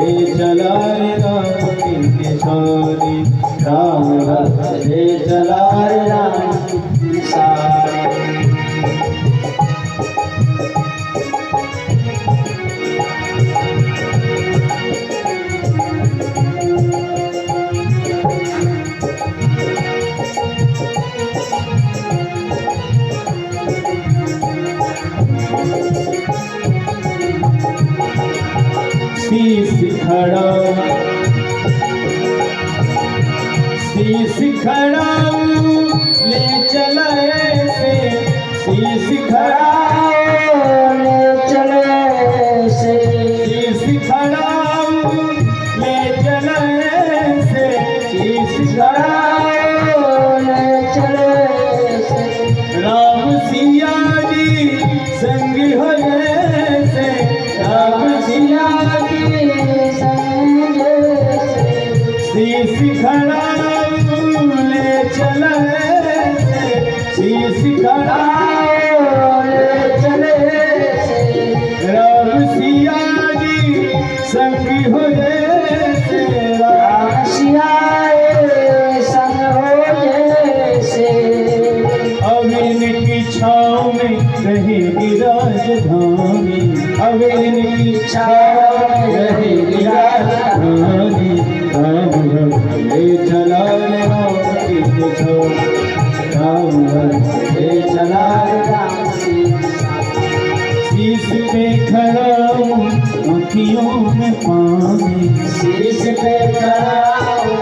चला रे राम की निशानी, राम भक्त ले चला रे राम की निशानी। शीश खड़ाऊ ले चला ऐसे, शीश खड़ाऊ ले चला ऐसे, शीश खड़ाऊ ले चला ऐसे, शीश खड़ाऊ ले चला ऐसे। राम सिया जी संग हो जैसे, राम सिया जी संग जैसे। शीश खड़ाऊ ले चला ऐसे, शीश खड़ाऊ ले चले ऐसे। राम सिया जी संग हो जैसे, राम सिया संग हो जैसे। अब इनकी छाँव में रहेगी राजधानी, अब इनकी छाँव में रहेगी राजधानी। राम भक्त ले चला रे राम की निशानी, राम भक्त ले चला रे राम की निशानी। शीश पे खड़ा हूँ आँखियों में पानी, शीश पे खड़ा हूँ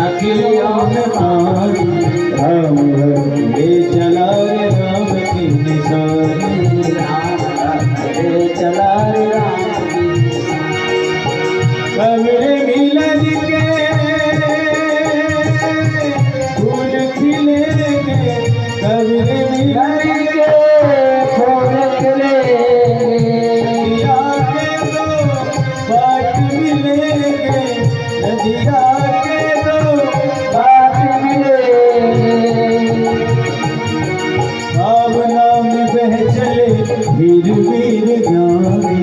आँखियों में पानी। राम भक्त ले चला रे राम की निशानी, राम भक्त ले चला रे राम की निशानी। कब्र मिलन के फूल खिलेंगे, कब्र मिलन के फूल खिलेंगे। नदिया के दो बाट मिलेंगे, नदिया के दो बाट मिलेंगे। भावना में बह चले वीर वीर ज्ञानी,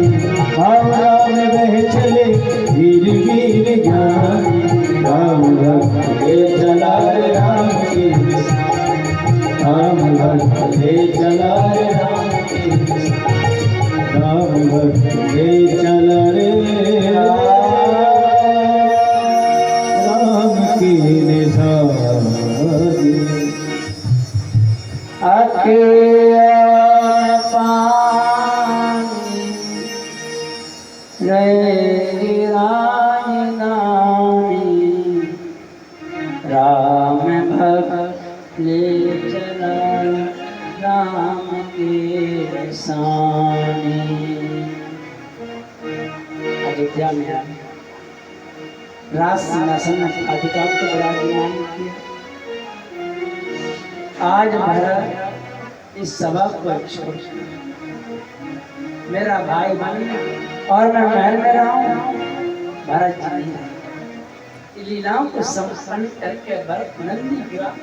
भावना में बह चले वीर वीर ज्ञानी। राम भक्त ले चला रे राम की निशानी, राम भक्त ले चला रे राम की निशानी। राम भक्त ले चला रे राम की निशानी। अकेला पानी रहेगी राजधानी, राम भक्त ले चला राम के निशानी। अयोध्या में राज सिंहासन अधिकार को विराजमान किया। आज भरत इस सभा को छोड़ मेरा भाई बन और मैं महल में रहा हूँ, भरत जी नहीं है। लीलाओं को संपन्न करके भरत नंदी ग्राम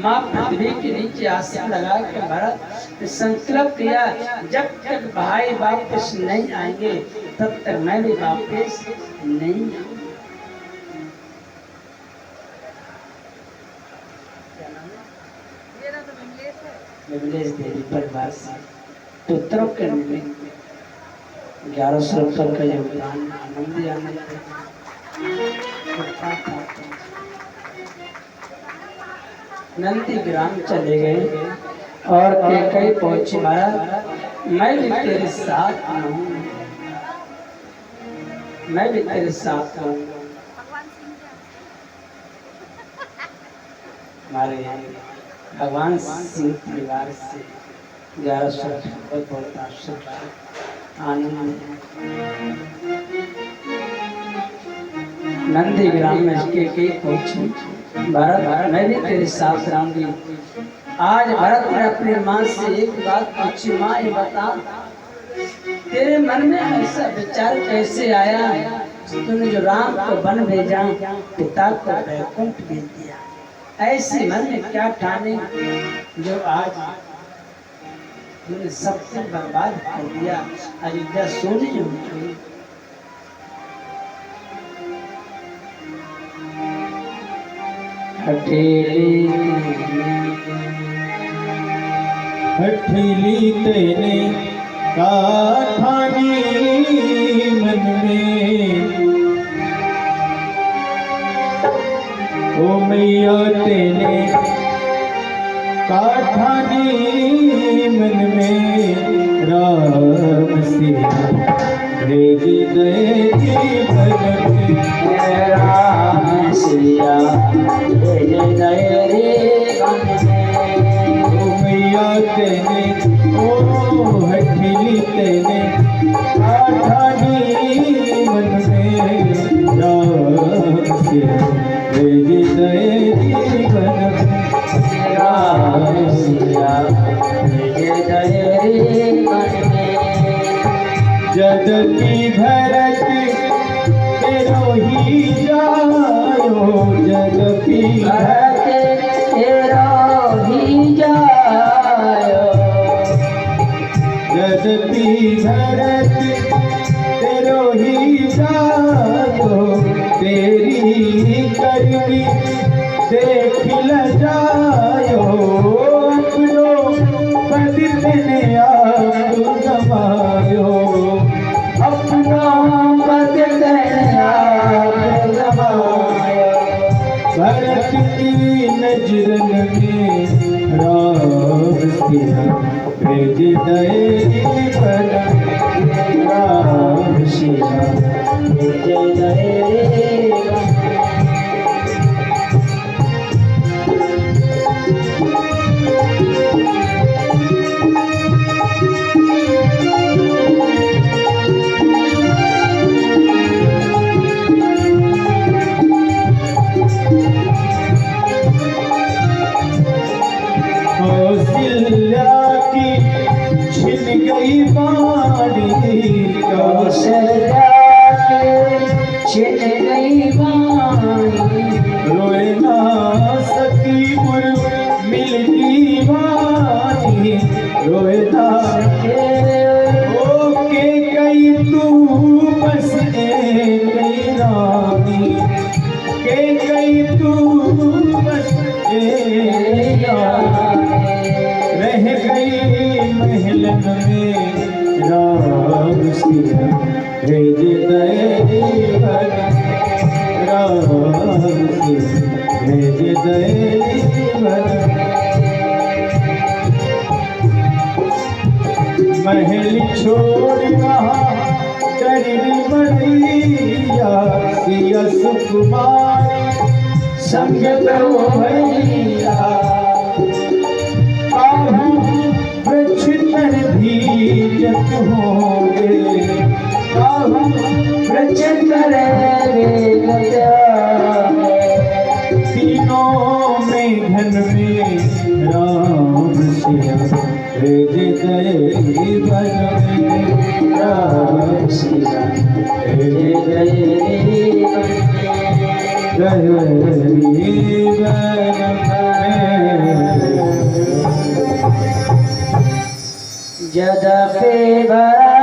माँ पृथ्वी के नीचे आसन लगा के भरत संकल्प किया, जब तक भाई वापस नहीं आएंगे तब तक मैं भी वापस नहीं आऊंगा। विमलेश देवी परिवार से पुत्रों के निमित्त 1100 रुपये का योगदान आनंद आनंद नंदी ग्राम चले गए और कैकई पहुंची। महाराज मैं भी तेरे साथ हूँ, मैं भी तेरे साथ हूँ। हमारे भगवान सिंह परिवार से 1100 रुपये बहुत आनंद। नंदी ग्राम में के पहुंची। भरत मैं भी तेरे साथ रहूंगी। आज भरत ने अपनी माँ से एक बात पूछी, माँ ये बता तेरे मन में ऐसा विचार कैसे आया, तूने जो राम को वन भेजा, पिता को वैकुंठ भेज दिया, ऐसे मन में क्या ठाने जो आज तूने सब कुछ बर्बाद कर दिया, अयोध्या सोने हो गई। हठीली तेने काठानी मन में, ओ मैया तेने काठानी मन में, राम सिया भेज दे जीवन में, राम सिया भेज दे रे मन में। ओ मैया तेने, ओ हठीली तेने काठानी मन में, राम सिया भेज दे जीवन में, राम सिया भेज दे रे मन में। जदकि भरत तेरो ही जायो, जदकि भरत तेरो ही जायो, जदकि भरत तेरो ही जायो, तेरी करनी देख ल जायो, अपनो बदित ने आप गवायो, अपना बदन आप गवायो। भरत की नजरन में, राम सिया भेज दे जीवन में, राम सिया भेज दे रे मन में। कौशल्या की छिन गई बाड़ी, कौशल्या के छिन गई बाणी, रोए ना सकी पुर मिलती वाणी, रोए ना ओ के कई तू बस एक रानी, के कई तू बस एक रानी, रह गई महलन में, राम सिया भेज दे जीवन में, राम सिया भेज दे जीवन में। महल छोड़ वहाँ करनी बढ़िया, सिया सुकुमार संग तो भैया, काहू वृक्ष तर भीजत होंगे, काहू वृक्ष करे वेगत्या, तीनों में घन में, राम सिया भेज दे जीवन में, राम सिया भेज दे जीवन में। जदपि भरा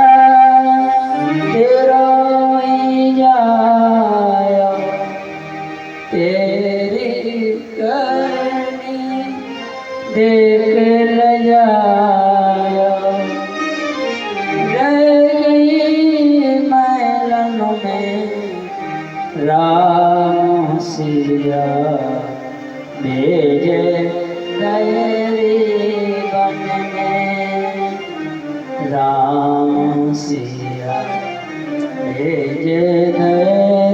तेरो ही जायो, तेरी करनी देख ल जायो, रह गई महलन में, राम सिया भेज दे रे मन में, राम सिया भेज दे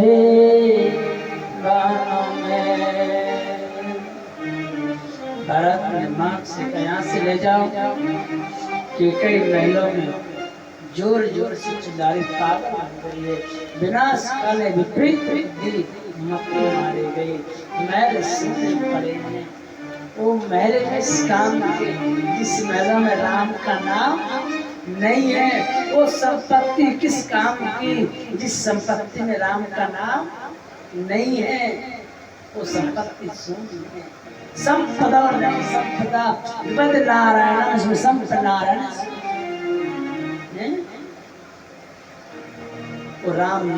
रे मन में। भरत ने मार्ग से कहाँ से ले जाओ कि कई महलों में जोर जोर से चिल्लारी पागल बन गई है, विनाश काले विपरीत बुद्धि मक्खी मारे गई, महल सोने पड़े हैं। वो महल किस काम के, जिस महलों में राम का नाम नहीं है, वो संपत्ति किस काम की, जिस संपत्ति में राम का नाम नहीं है, वो संपत्ति शून्य है। संपदा नहीं संपदा, बद नारायण उसमें संप नारायण वो राम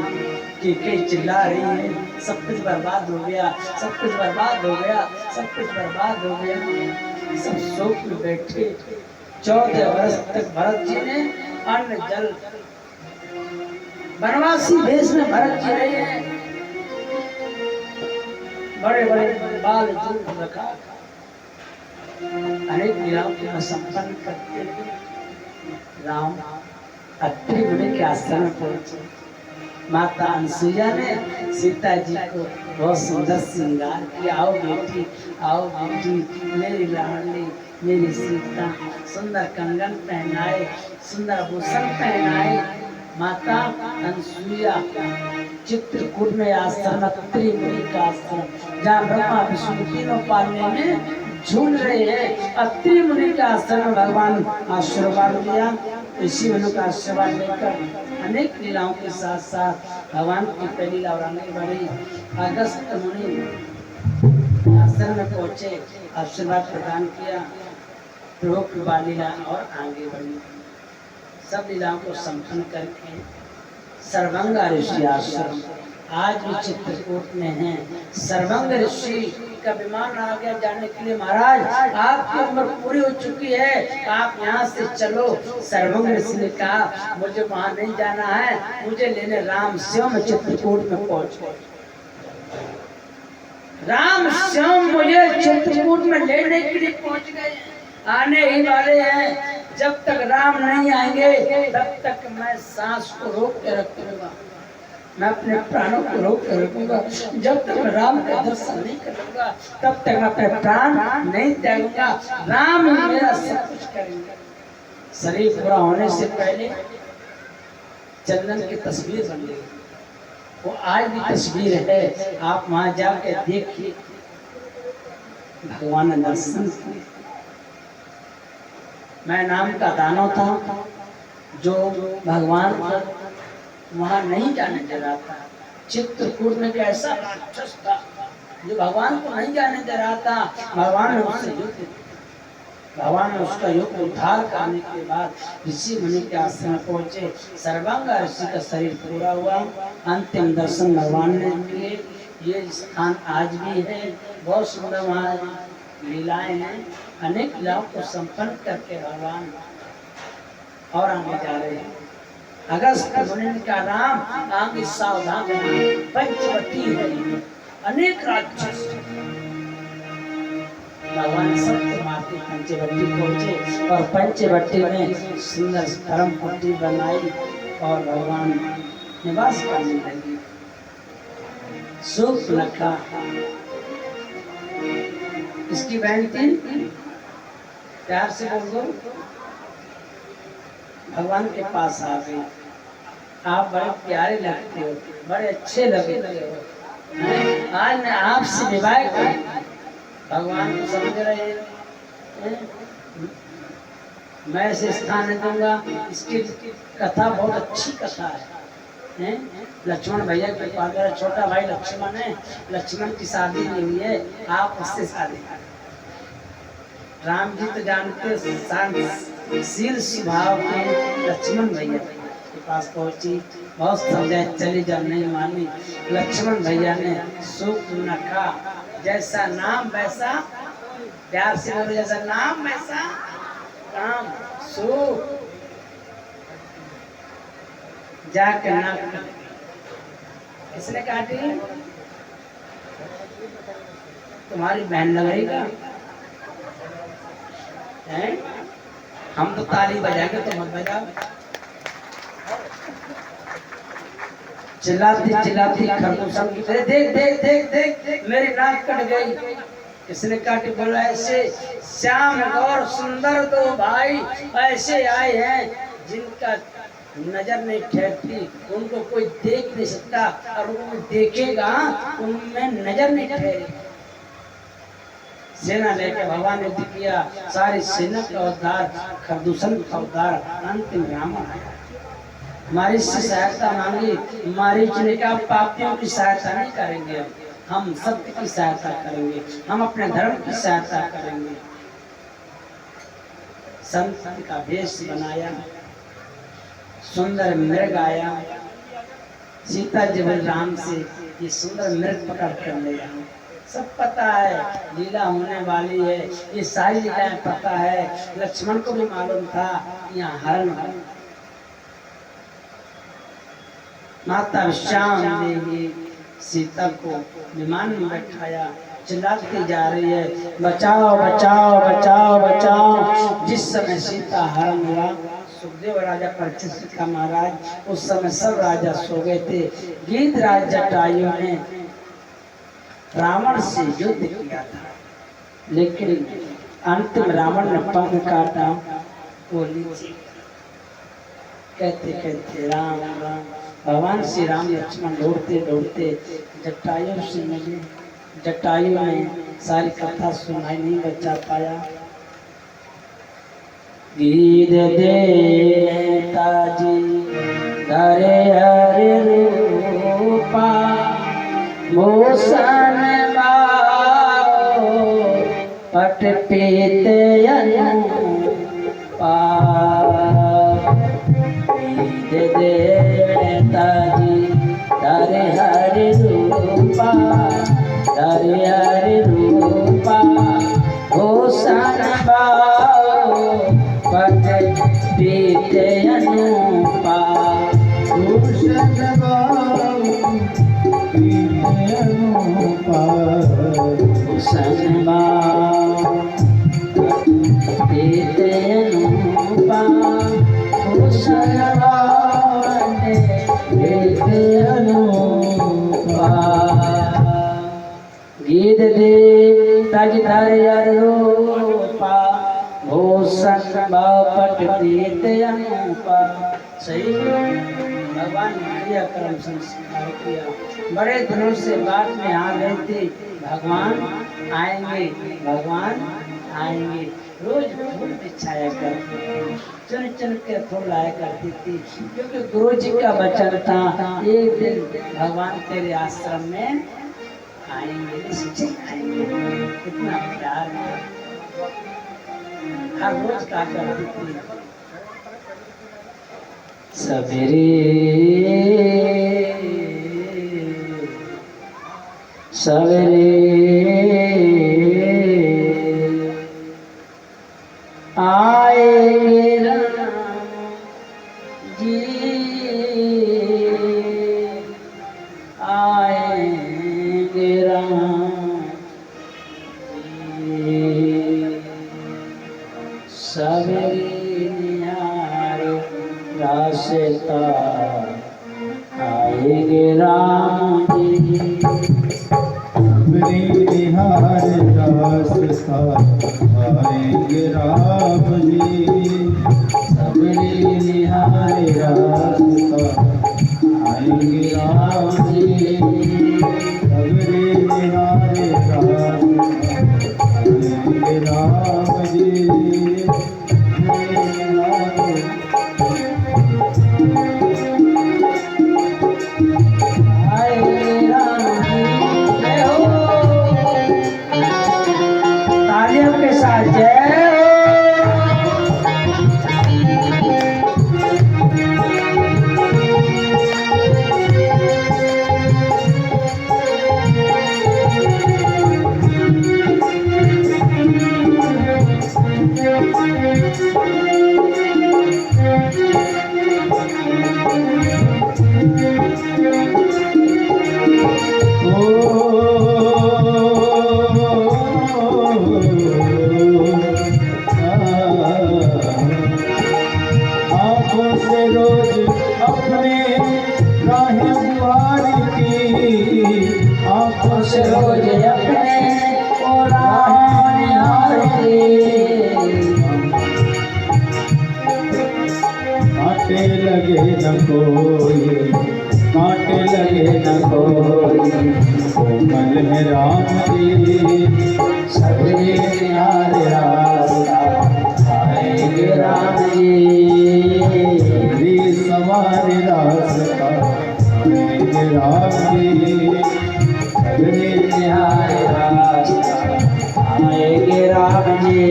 की कई चिल्ला रही है, सब कुछ बर्बाद हो गया, सब कुछ बर्बाद हो गया, सब कुछ बर्बाद हो गया। सब शोक में बैठे। 14 वर्ष तक भरत जी ने अन्न जल वनवासी भेष में भरत जी रहे हैं। बड़े बड़े बाल जूट रखा, अनेक लीलाओं को संपन्न करते हुए राम अत्रि मुनि के आश्रम में पहुंचे। माता अनसुईया ने सीता जी को बहुत सुंदर श्रृंगार किया। आओ बेटी, आओ बेटी, मेरी लाडली, मेरी सीता। सुंदर कंगन पहनाए, सुंदर आभूषण पहनाए। माता अनसुईया चित्रकूट में आश्रम, अत्रि मुनि का आश्रम, जहाँ ब्रह्मा विष्णु तीनों पालने में झूल रहे हैं। अत्रि मुनि का आश्रम में भगवान आशीर्वाद दिया। इसी मुनि का आशीर्वाद लेकर अनेक लीलाओं के साथ साथ भगवान की पहली लीला और आगे बढ़ी। अगस्त मुनि आश्रम में पहुंचे, आशीर्वाद प्रदान किया। प्रभु कृपा लीला और आगे बढ़ी। सब लीलाओं को संपन्न करके सर्वंगा ऋषि आश्रम आज भी चित्रकूट में है। सर्वंग ऋषि का विमान आ गया जाने के लिए। महाराज, आपकी उम्र पूरी हो चुकी है, आप यहाँ से चलो। सर्वंग ऋषि ने कहा, मुझे वहाँ नहीं जाना है, मुझे लेने राम स्वयं चित्रकूट में पहुँच गए। राम स्वयं मुझे चित्रकूट में लेने के लिए पहुँच गए, आने ही वाले हैं। जब तक राम नहीं आएंगे तब तक मैं सांस को रोक के रखूंगा, मैं अपने प्राणों को रोक कर रखूंगा। जब तक मैं राम का दर्शन नहीं करूंगा तब तक मैं अपने प्राण नहीं त्यागूंगा। राम ही मेरा सब कुछ करेंगे। शरीर पूरा होने से पहले चंदन की तस्वीर बन गई, वो आज भी तस्वीर है। आप वहां जाके देखिए, भगवान ने दर्शन किए। मैं नाम का दानव था जो भगवान को वहां नहीं जाने दे रहा था। चित्रकूट में कैसा राक्षस था जो भगवान को नहीं जाने दे रहा था। भगवान ने उससे युद्ध किया। भगवान ने उसका युद्ध उद्धार करने के बाद ऋषि मुनि के आश्रम में पहुंचे। सर्वांगा ऋषि का शरीर पूरा हुआ। अंतिम दर्शन भगवान ने किए। ये स्थान आज भी है, बहुत सुंदर वहाँ लीलाएं हैं। अनेक लीलाओं को संपन्न करके भगवान और आगे जा रहे हैं। अगस्त मुनि का राम आगे सावधान है, पंचवटी है, अनेक राक्षस। भगवान सत्य मार्ग पंचवटी पहुंचे और पंचवटी में सुंदर परम कुटी बनाई और भगवान निवास करने लगे। सुख लखा इसकी बहन थी, प्यार से बोल दो, भगवान के पास आ गई। आप बड़े प्यारे लगते हो, बड़े अच्छे लगते हो। आज मैं आपसे विवाह कर, भगवान को समझ रहे हैं, मैं इसे स्थान नहीं दूंगा। इसकी कथा बहुत अच्छी कथा है। लक्ष्मण भैया के पास, मेरा छोटा भाई लक्ष्मण है, लक्ष्मण की शादी नहीं हुई है, आप उससे शादी करें। राम जी तो जानते शांतशील स्वभाव के लक्ष्मण भैया के पास पहुंची, बहुत समझाए, चली जाओ, नहीं मानी। लक्ष्मण भैया ने सुख नखा, जैसा नाम वैसा, प्यार से बोलो, जैसा नाम वैसा काम। सुख जाके नाक किसने काटी? तुम्हारी बहन लग रही का है? हम तो ताली बजाएंगे, तो मत बजाओ। चिल्लाती चिल्लाती खरगोशा की तरह, देख देख देख देख मेरी नाक कट गई। किसने काटी? बोला ऐसे श्याम और सुंदर दो भाई ऐसे आए हैं जिनका नजर नहीं ठहरती, उनको कोई देख नहीं सकता, और उनको देखेगा उनमें नजर नहीं ठहरेगी। सेना लेकर भगवान ने युद्ध किया, सारी सेना का उद्धार, खरदूषण का उद्धार। अंतिम रावण आया, मारीच से सहायता मांगी। मारीच ने कहा, पापियों की सहायता नहीं करेंगे, हम सत्य की सहायता करेंगे, हम अपने धर्म की सहायता करेंगे। संत का वेश बनाया, सुंदर मृग आया, सीता जी बोले राम से ये सुंदर मृग पकड़ कर ले जाओ। सब पता है लीला होने वाली है, ये सारी लीलाएं पता है। लक्ष्मण को भी मालूम था यहाँ हरण हो। माता श्याम देवी सीता को विमान में बैठाया, चिल्लाती जा रही है बचाओ बचाओ बचाओ बचाओ। जिस समय सीता हरण हुआ, सुखदेव राजा परीक्षित का महाराज, उस समय सब राजा सो गए थे। गीधराज जटायु ने रावण से युद्ध किया था, लेकिन अंतिम रावण ने पंख काटा। वो नीचे कहते कहते राम राम। भगवान श्री राम लक्ष्मण दौड़ते दौड़ते जटायु से मिले। जटायु ने सारी कथा सुनाई, नहीं बचा पाया। गीत देता जी धरे हरे रूपा, मोसन बाओ पट पीते अनुपा। गीत देता जी धरे हरे रूपा, धरे हरे रूपा, मोसन बाओ पट पीते अनुपा। भूषण बाऊ पीते अनुपा, भूषण बाऊ पीते अनुपा, भूषण बाऊ पीते अनुपा। गीत दे ताज धरे रूपा, भूषण बापट पीते अनुपा। सही भगवान ने क्रियाक्रम संस्कार किया। बड़े दिनों से बात में आ गई थी भगवान आएंगे, भगवान आएंगे। रोज फूल बिछाया करती, चुन चुन के फूल लाया करती थी, क्योंकि गुरु जी का वचन था एक दिन भगवान तेरे आश्रम में आएंगे, निश्चित आएंगे। कितना प्यार है। हर रोज का करती थी सवेरे सवेरे आएंगे राम जी, आएंगे राम जी। सवेरे निहारे रास्ता, आएंगे राम जी। सबरी निहार रास्ता, आएंगे राम जी। सबरी निहार रास्ता, आएंगे राम जी। सबरी निहार रास्ता, आएंगे राम जी। आएंगे राम जी। जय हो। तालियों के साथ जय हो। आँखों से रोज अपने राहें गुहार की, आँखों से रोज रोज अपने राहें निहारती, कांटे लगे न कोई, कांटे लगे न कोई, कोमल है राम जी। सबरी निहार रास्ता, आएंगे राम जी। मेरी सवार रास्ता, आएंगे राम जी। सबरी निहार रास्ता, आएंगे राम जी।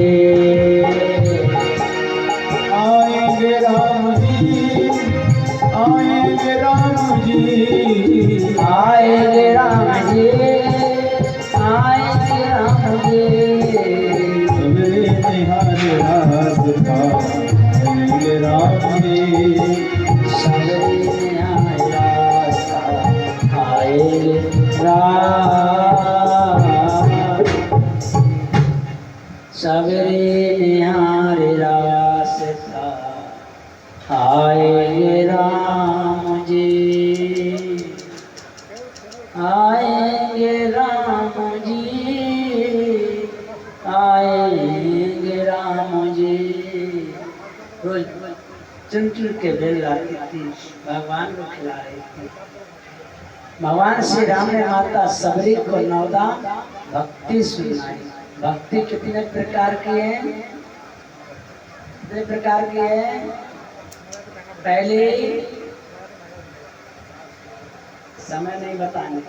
आएंगे राम जी, आएंगे राम जी। चुन चुन के बेल लाती थी, भगवान को खिला रही थी। भगवान श्री राम ने माता सबरी को 9 भक्ति सुनाई। भक्ति कितने प्रकार की है? कितने प्रकार की है? पहले समय नहीं बताने,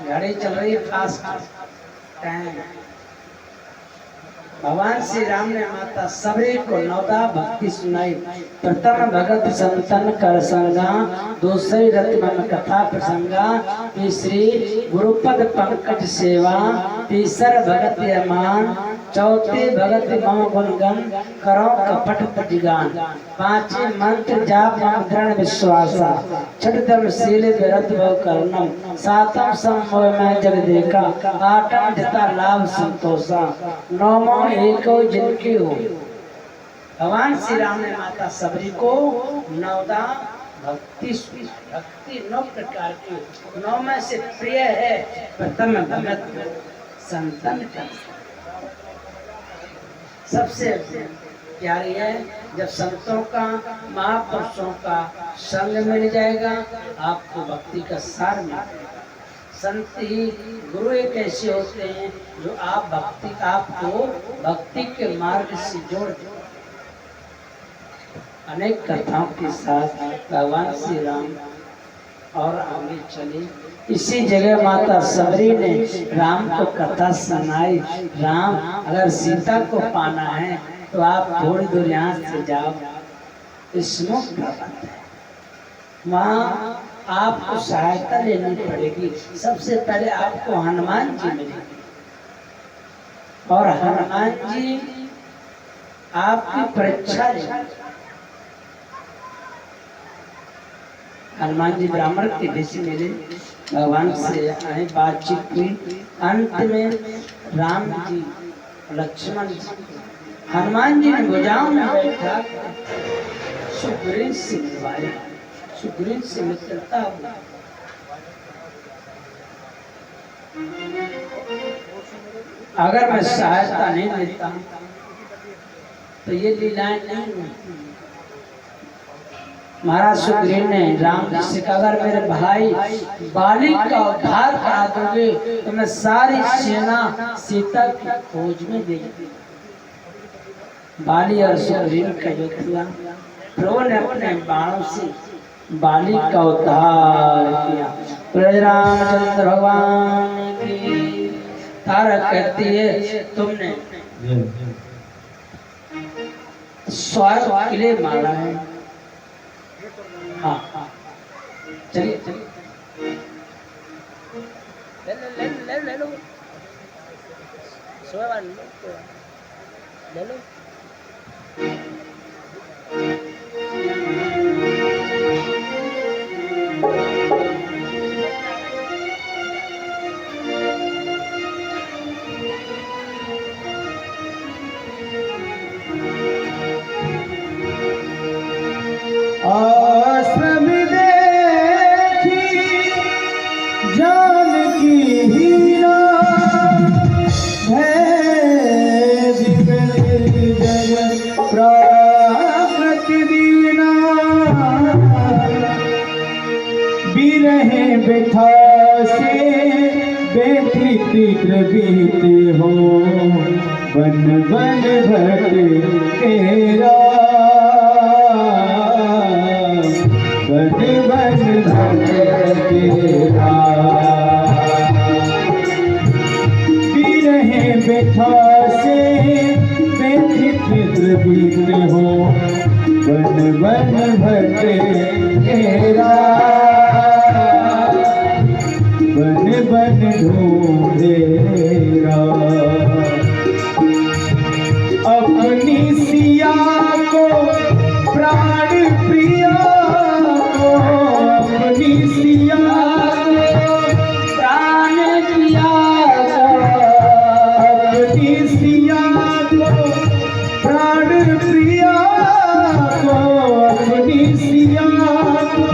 घड़ी चल रही है फास्ट टाइम। भगवान श्री राम ने माता सबरी को 9 भक्ति सुनाई। प्रथम भगत संतन कर संगा, दूसरी रत्न कथा प्रसंगा, तीसरी गुरुपद पंकज सेवा, तीसर भगत यमान, चौथी भगत मम गुणगन करो कपट प्रतिगान, पांचवी मंत्र जाप दृढ़ विश्वासा, छठम शील विरत भव कर्णम, सातम समोह में जग देखा, आठम जिता लाभ संतोषा, नौमो एको जिनकी हो। भगवान श्री राम ने माता सबरी को 9 भक्ति 9 प्रकार की, 9 में से प्रिय है प्रथम भगत संतन का, सबसे प्यारी है। जब संतों का महापुरुषों का संग मिल जाएगा आपको भक्ति का सार मिलेगा। संत ही गुरु एक ऐसे होते हैं जो आपको भक्ति के मार्ग से जोड़ दे। अनेक कथाओं के साथ भगवान श्री राम और आगे चले। इसी जगह माता सबरी ने राम को कथा सुनाई। राम, अगर सीता को पाना है तो आप थोड़ी दूर यहाँ से जाओ, स्मुख प्रबंध है, वहाँ आपको सहायता लेनी पड़ेगी। सबसे पहले आपको हनुमान जी मिलेंगे और हनुमान जी आपकी परीक्षा लेंगे। हनुमान जी ब्राह्मण के ऋषि मिले, भगवान से आए, बातचीत हुई। अंत में राम जी लक्ष्मण जी, हनुमान जी ने भुजाओं में बैठा सुग्रीव से मिलवाए, सुग्रीव से मित्रता हुई। अगर मैं सहायता नहीं देता तो ये लीलाएं नहीं होती। महाराज सुग्रीव ने राम जी से कहा, अगर मेरे भाई बाली का उद्धार करा दोगे तो मैं सारी सेना सीता की खोज में देगी। बाली और सुग्रीव का युद्ध हुआ। प्रभु ने अपने बाणों से बाली का उद्धार किया। रामचंद्र भगवान की तारा कहती है, तुमने स्वर्ग के लिए मारा है। हाँ, चलिए चलिए, ले लो, सोया ले लो। आश्रम देखी जानकी हीरा, है जीवन जगत प्राकृत दीना, बिरहे बिठा से व्यथित द्रवित हो, बन बन भट तेरा, बन बन भट तेरा, बिरहे बिठा से व्यथित द्रवित हो, बन बन भट तेरा, बन बन ढूंढेरा। अपनी सिया को प्राण प्रिया को, अपनी सिया को प्राण प्रिया को, अपनी सिया को प्राण प्रिया को, अपनी सिया को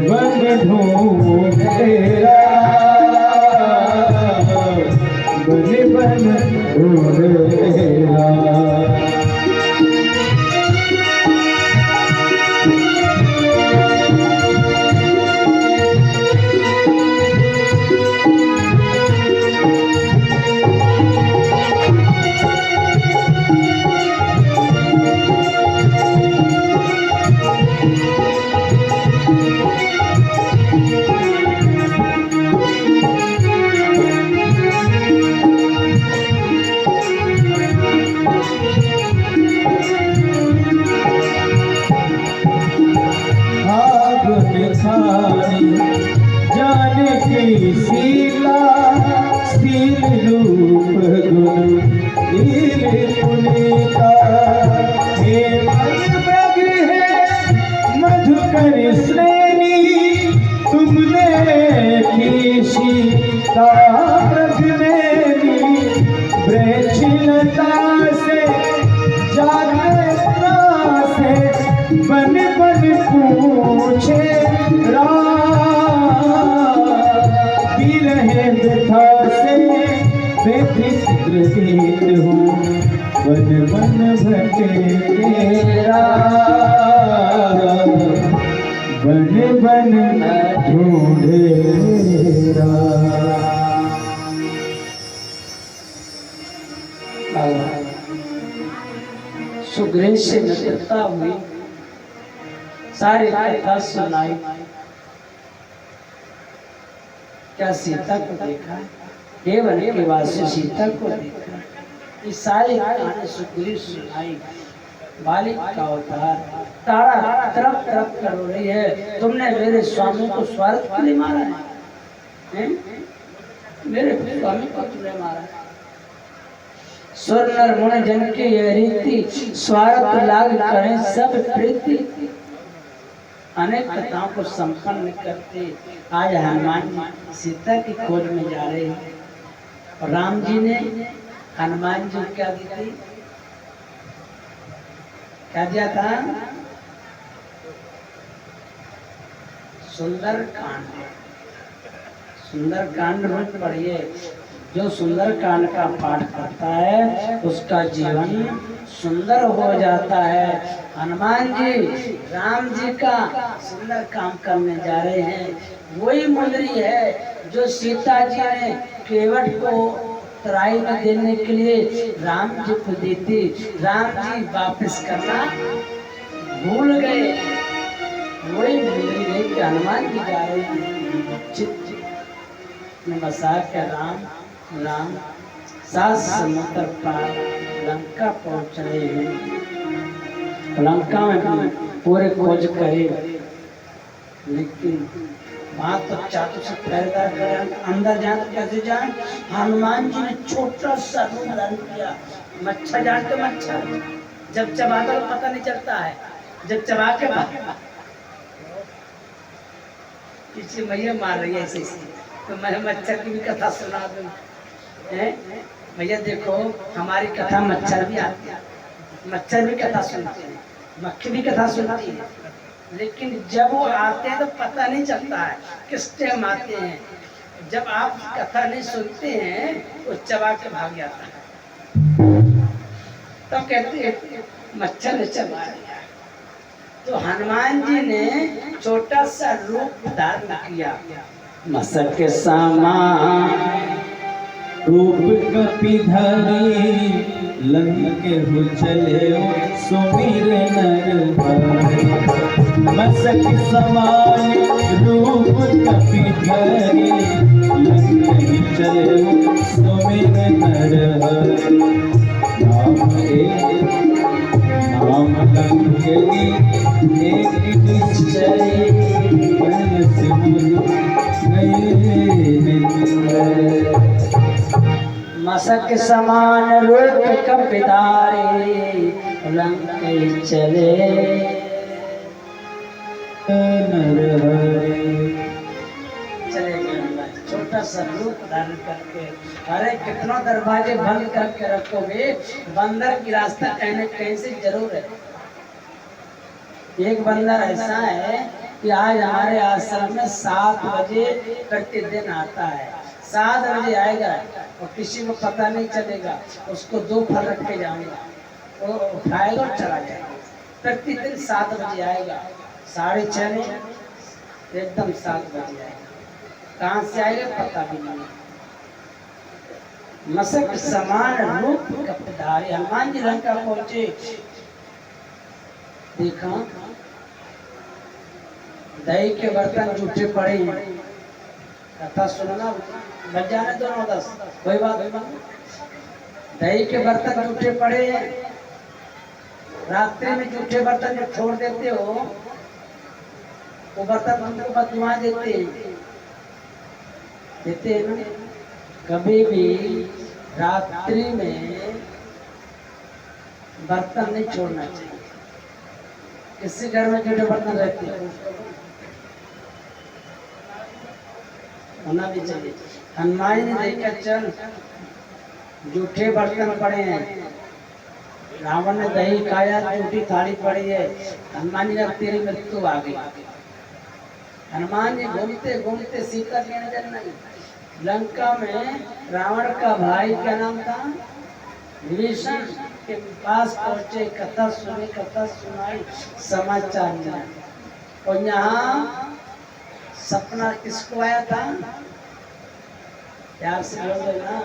बन ढूंढेरा, बन बन ढूंढेरा। जाने की शीला शील रूप गुण लील पुनीता, हे मधुमग है मधुकर श्रेणी, तुमने की सीता प्रगनेनी, वृक्षलता से जागृता से बन बन पूछे रहे व्यथा से बेफिक्र गीत हूँ, बन बन भटे तेरा, बन बन ढूंढेरा। सुग्रीव से मित्रता हुई, सारी कथा सुनाई। क्या सीता को देखा? केवल के वास्ते सीता को देखा। ये सारी कहानी सुग्रीव सुनाई। बालिक का अवतार, तारा तरफ तरफ कर रही है, तुमने मेरे स्वामी को स्वार्थ के लिए मारा है? मेरे स्वामी को तुमने मारा है। सुर नर मुनि जन की यह रीति, स्वार्थ लाग करें सब प्रीति, अनेक कथाओं को संपन्न करते आज हनुमान सीता की खोज में जा रहे हैं। और राम जी ने हनुमान जी क्या दी? क्या दिया था? सुंदर कांड। सुंदर कांड में पढ़िए, जो सुंदर कांड का पाठ करता है उसका जीवन सुंदर हो जाता है। हनुमान जी राम जी का सुंदर काम करने जा रहे हैं। वही मुंदरी है जो सीता जी ने केवट को तराई में देने के लिए राम जी को दी थी। राम जी वापस करना भूल गए। वही मुंदरी लेके हनुमान जी जा रहे हैं। चित में बसा के राम राम 7 समुद्र पार लंका पहुंच रहे हैं। लंका में पूरे खोज करे, लेकिन वहां तो चातु से पैदा कर अंदर जाए तो कैसे जाए? हनुमान जी ने छोटा सा रूप धारण किया। मच्छर जानते? मच्छर जब चबाता तो पता नहीं चलता है, जब चबा के पीछे मैया मार रही है ऐसे। तो मैं मच्छर की भी कथा सुना दूं। भैया देखो, हमारी कथा मच्छर भी आती है, मच्छर भी कथा सुनते हैं, मक्खी भी कथा सुनती है, लेकिन जब वो आते हैं तो पता नहीं चलता है किस टाइम आते हैं। जब आप कथा नहीं सुनते हैं वो चबा के भाग जाता है, तो कहते हैं मच्छर ने चबा लिया। तो हनुमान जी ने छोटा सा रूप धारण किया। मसक के समान रूप कपिधरी, लंके हो चले सुमिर नर हरि। मसक समान रूप कपिधरी, लंके चले सुमिर नर हरि। नाम लंकेनी एक निश्चय, मन से मसक समान रूप कपिधारी, लंके चले चले गए। छोटा सा रूप धारण करके, अरे कितना दरवाजे बंद करके रखोगे, बंदर की रास्ता कहीं न कहीं से जरूर है। एक बंदर ऐसा है कि आज हमारे आश्रम में 7 बजे प्रतिदिन आता है। 7 बजे आएगा और किसी को पता नहीं चलेगा, उसको 2 फल रख के जाऊंगा, वो उठाएगा और चला जाएगा। प्रतिदिन 7 बजे आएगा, 6:30 में एकदम 7 बजे आएगा। कहाँ से आएगा पता भी नहीं। मसक समान रूप कपधारी, हनुमान जी लंका पहुंचे, देखा दही के बर्तन जूठे पड़े हैं। कथा सुनना, बच जाने दो 9-10, कोई बात नहीं। दही के बर्तन जूठे पड़े हैं। रात्रि में जूठे बर्तन जो छोड़ देते हो, वो बर्तन तुमको बदुआ देते हैं ना। कभी भी रात्रि में बर्तन नहीं छोड़ना चाहिए। किसी घर में जूठे बर्तन रहते हैं, होना भी चाहिए। हनुमान जी ने देखा चल जूठे बर्तन पड़े हैं, रावण ने दही खाया, जूठी थाली पड़ी है। हनुमान जी ने तेरी मृत्यु आ गई। हनुमान जी घूमते घूमते सीता की नजर नहीं, लंका में रावण का भाई क्या नाम था, विभीषण के पास पहुंचे, कथा सुनी, कथा सुनाई, समाचार मिला। और यहाँ सपना किसको आया था, प्यार से बोल ना,